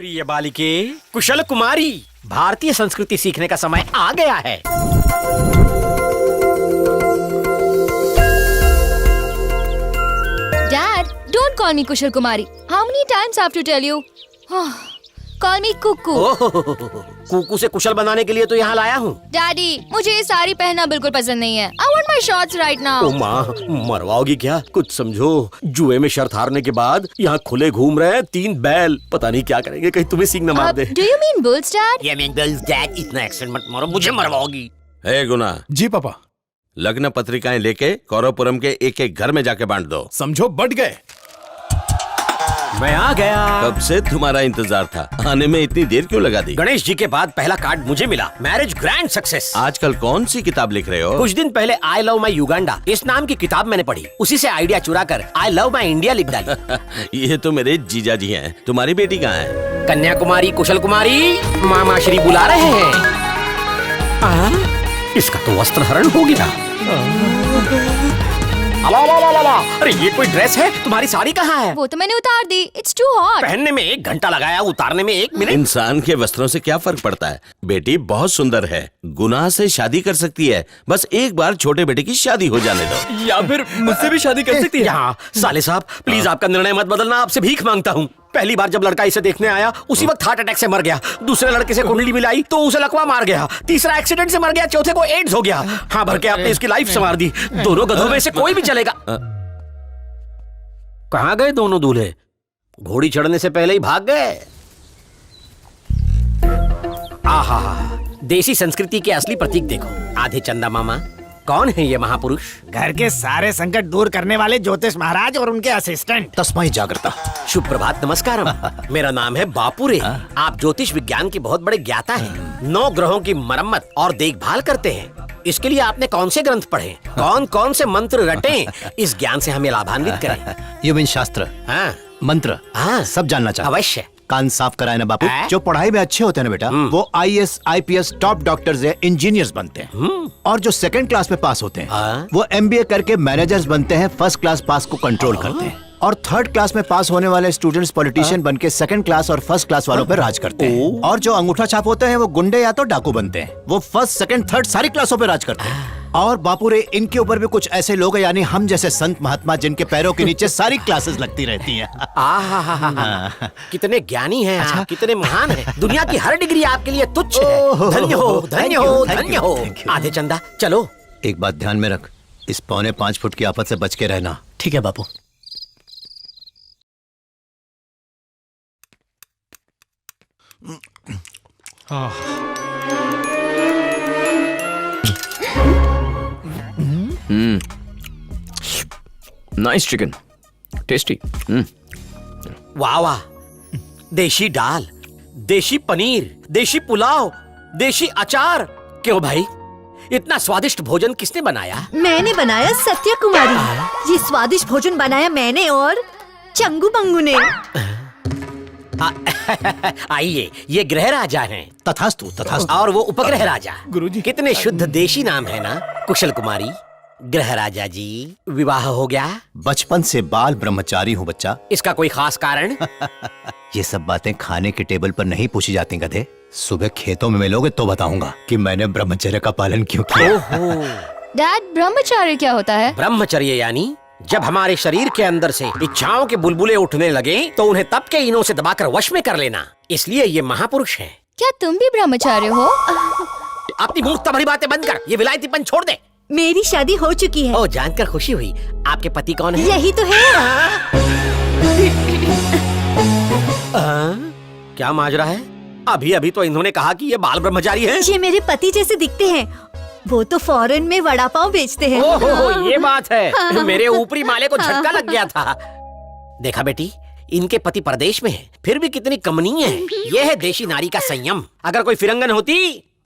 प्रिय बालिके, कुशल कुमारी, भारतीय संस्कृति सीखने का समय आ गया है। Dad, don't call me Kushal Kumari. How many times I have to tell you? Call me Kuku. Kuku से कुशल बनाने के लिए तो यहाँ लाया हूँ। Daddy, मुझे ये साड़ी पहनना बिल्कुल पसंद नहीं है. I want my shorts right now. ओ माँ, मरवाओगी क्या? कुछ समझो। जुए में शर्त हारने के बाद यहाँ खुले घूम रहे हैं 3 बैल। पता नहीं क्या करेंगे, कहीं तुम्हें सींग न मार दे। Do you mean bulls, Dad? ये mean bulls, Dad. इतना एक्सेंट मत मारो, मुझे मरवाओगी। हे गुना। जी पापा। लग्न पत्रिकाएं लेके कौरवपुरम के एक एक घर में जाके बांट दो। समझो बढ़ गए। मैं आ गया। कब से तुम्हारा इंतजार था, आने में इतनी देर क्यों लगा दी? गणेश जी के बाद पहला कार्ड मुझे मिला। Marriage grand success. आजकल कौन सी किताब लिख रहे हो? कुछ दिन पहले आई लव माई युगांडा इस नाम की किताब मैंने पढ़ी। उसी से आइडिया चुरा कर आई लव माई इंडिया लिख डाली। ये तो मेरे जीजा जी हैं। तुम्हारी बेटी कहाँ है? कन्याकुमारी कुशल कुमारी, मामा श्री बुला रहे हैं। इसका तो वस्त्र हरण हो गया। अरे ये कोई ड्रेस है? तुम्हारी साड़ी कहाँ है? वो तो मैंने उतार दी. It's too hot. पहनने में 1 घंटा लगाया, उतारने में 1 मिनट। इंसान के वस्त्रों से क्या फर्क पड़ता है? बेटी बहुत सुंदर है, गुनाह से शादी कर सकती है। बस एक बार छोटे बेटे की शादी हो जाने दो। या फिर मुझसे भी शादी कर सकती है। यहाँ साले साहब, प्लीज आपका निर्णय मत बदलना, आपसे भीख मांगता हूँ। पहली बार जब लड़का इसे देखने आया उसी वक्त हार्ट अटैक से मर गया। दूसरे लड़के से कुंडली मिलाई तो उसे लकवा मार गया। तीसरा एक्सीडेंट से मर गया। चौथे को एड्स हो गया। हाँ भर के आपने इसकी लाइफ संवार दी। दोनों गधों में से कोई भी चलेगा। कहाँ गए दोनों दूल्हे? घोड़ी चढ़ने से पहले ही भाग गए। आहा, देसी संस्कृति के असली प्रतीक देखो। आधे चंदा मामा। कौन है ये महापुरुष? घर के सारे संकट दूर करने वाले ज्योतिष महाराज और उनके असिस्टेंट। तस्मै जागृता। शुभ प्रभात, नमस्कारम। मेरा नाम है बापूरे। आप ज्योतिष विज्ञान के बहुत बड़े ज्ञाता हैं। 9 ग्रहों की मरम्मत और देखभाल करते हैं। इसके लिए आपने कौन से ग्रंथ पढ़े, कौन कौन से मंत्र रटे? इस ज्ञान से हमें लाभान्वित करें। ये बिन शास्त्र, हाँ, मंत्र, हाँ, सब जानना चाहता। अवश्य। कान साफ कराए ना बापू। है? जो पढ़ाई में अच्छे होते हैं ना बेटा, वो IAS, IPS टॉप डॉक्टर्स या इंजीनियर्स बनते हैं। और जो 2nd क्लास में पास होते हैं वो MBA करके मैनेजर्स बनते हैं, 1st क्लास पास को कंट्रोल करते हैं। और 3rd क्लास में पास होने वाले स्टूडेंट्स पॉलिटिशियन बनके 2nd क्लास और 1st क्लास वालों पर राज करते हैं। और जो अंगूठा छाप होते हैं वो गुंडे या तो डाकू बनते हैं। वो 1st, 2nd, 3rd सारी क्लासों पे राज करते हैं। और बापूरे, इनके ऊपर भी कुछ ऐसे लोग हैं, यानी हम जैसे संत महात्मा, जिनके पैरों के नीचे सारी क्लासेस लगती रहती हैं। कितने ज्ञानी हैं आप, कितने महान हैं। दुनिया की हर डिग्री आपके लिए तुच्छ है। धन्य हो, धन्य हो, धन्य हो। आधे चंदा, चलो। एक बात ध्यान में रख, इस 4.25 फुट की आफत से बच के रहना। ठीक है बापू। Nice chicken, tasty. वाह वाह, देशी दाल, देशी पनीर, देशी पुलाव, देशी अचार। क्यों भाई, इतना स्वादिष्ट भोजन किसने बनाया? मैंने बनाया सत्य कुमारी। ये स्वादिष्ट भोजन बनाया मैंने और चंगू बंगू ने। आइए, ये ग्रह राजा हैं। तथास्तु, तथास्तु। और वो उपग्रह राजा। गुरुजी। कितने शुद्ध देशी नाम है ना। कुशल कुमारी, ग्रह राजा जी, विवाह हो गया? बचपन से बाल ब्रह्मचारी हूँ बच्चा। इसका कोई खास कारण? ये सब बातें खाने के टेबल पर नहीं पूछी जाती गधे। सुबह खेतों में मिलोगे तो बताऊंगा कि मैंने ब्रह्मचर्य का पालन क्यों किया। Dad, ब्रह्मचार्य क्या होता है? ब्रह्मचर्य यानी जब हमारे शरीर के अंदर से इच्छाओं के बुलबुले उठने लगे तो उन्हें तप के इनों से दबाकर वश में कर लेना। इसलिए ये महापुरुष है। क्या तुम भी ब्रह्मचार्य हो? अपनी मूर्खता भरी बातें बंद कर, ये विलायतीपन छोड़ दे। मेरी शादी हो चुकी है। ओ, जानकर खुशी हुई। आपके पति कौन है? यही तो है। क्या माजरा है? अभी अभी तो इन्होंने कहा कि ये बाल ब्रह्मचारी है। ये मेरे पति जैसे दिखते हैं। वो तो फॉरेन में वड़ा पाव बेचते हैं। ओहो, ये बात है। मेरे ऊपरी माले को झटका लग गया था। देखा बेटी, इनके पति परदेश में है, फिर भी कितनी कमनीय है। ये है देशी नारी का संयम। अगर कोई फिरंगन होती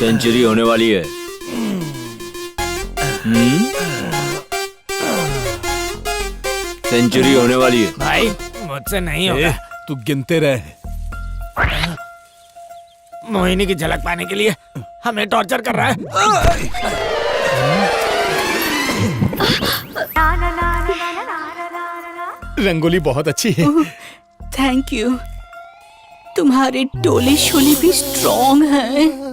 सेंचुरी होने वाली है। सेंचुरी होने वाली है। भाई मुझसे नहीं होगा। तू गिनते रहे। मोहिनी की झलक पाने के लिए हमें टॉर्चर कर रहा है। रंगोली बहुत अच्छी है। Thank you. तुम्हारे टोले शोले भी स्ट्रॉन्ग हैं।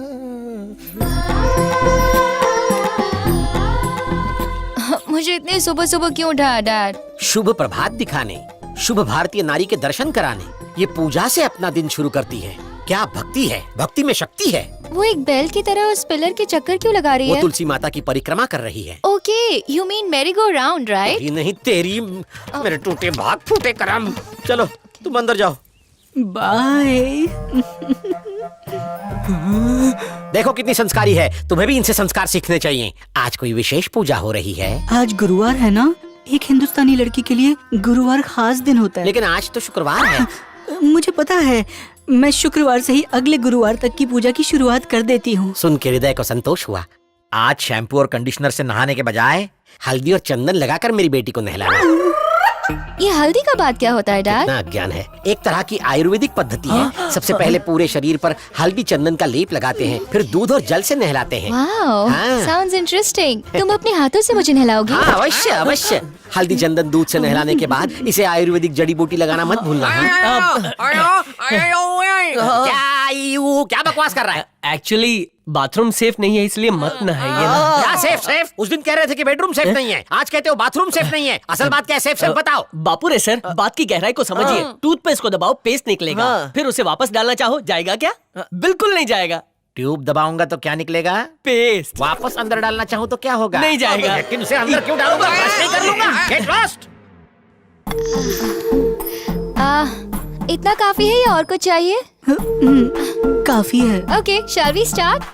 मुझे इतनी सुबह सुबह क्यों उठाया डैड? शुभ प्रभात दिखाने, शुभ भारतीय नारी के दर्शन कराने, ये पूजा से अपना दिन शुरू करती है। क्या भक्ति है, भक्ति में शक्ति है। वो एक बेल की तरह उस पिलर के चक्कर क्यों लगा रही वो है? तुलसी माता की परिक्रमा कर रही है। ओके, यू मीन मेरी गो राउंड, राइट? ये नहीं तेरी, मेरे टूटे भाग फूटे करम। चलो तुम अंदर जाओ। बाय। देखो कितनी संस्कारी है, तुम्हें भी इनसे संस्कार सीखने चाहिए। आज कोई विशेष पूजा हो रही है। आज गुरुवार है ना? एक हिंदुस्तानी लड़की के लिए गुरुवार खास दिन होता है। लेकिन आज तो शुक्रवार है। मुझे पता है, मैं शुक्रवार से ही अगले गुरुवार तक की पूजा की शुरुआत कर देती हूँ। सुन के हृदय को संतोष हुआ। आज शैम्पू और कंडीशनर से नहाने के बजाय हल्दी और चंदन लगाकर मेरी बेटी को नहलाना। ये हल्दी का बात क्या होता है डैड? इतना अज्ञान है। एक तरह की आयुर्वेदिक पद्धति है। सबसे पहले पूरे शरीर पर हल्दी चंदन का लेप लगाते हैं, फिर दूध और जल से नहलाते हैं। वाओ, हाँ। Sounds interesting. तुम अपने हाथों से मुझे नहलाओगी? हाँ अवश्य अवश्य। हल्दी चंदन दूध से नहलाने के बाद इसे आयुर्वेदिक जड़ी बूटी लगाना मत भूलना। क्या बकवास कर रहा है? एक्चुअली बाथरूम सेफ नहीं है, इसलिए मत नहाइए ना। क्या सेफ सेफ? उस दिन कह रहे थे कि बेडरूम सेफ नहीं है, आज कहते हो बाथरूम सेफ नहीं है। असल बात क्या है? सेफ सेफ बताओ। बापू रे सर, बात की गहराई को समझिए। टूथपेस्ट को दबाओ, पेस्ट निकलेगा। फिर उसे वापस डालना चाहो, जाएगा क्या? बिल्कुल नहीं जाएगा। ट्यूब दबाऊंगा तो क्या निकलेगा? पेस्ट। वापस अंदर डालना चाहूँ तो क्या होगा? नहीं जाएगा। लेकिन उसे अंदर क्यों डालूंगा? ब्रश नहीं कर लूंगा। Get lost! इतना काफी है या और कुछ चाहिए? काफी है। Okay, shall we start?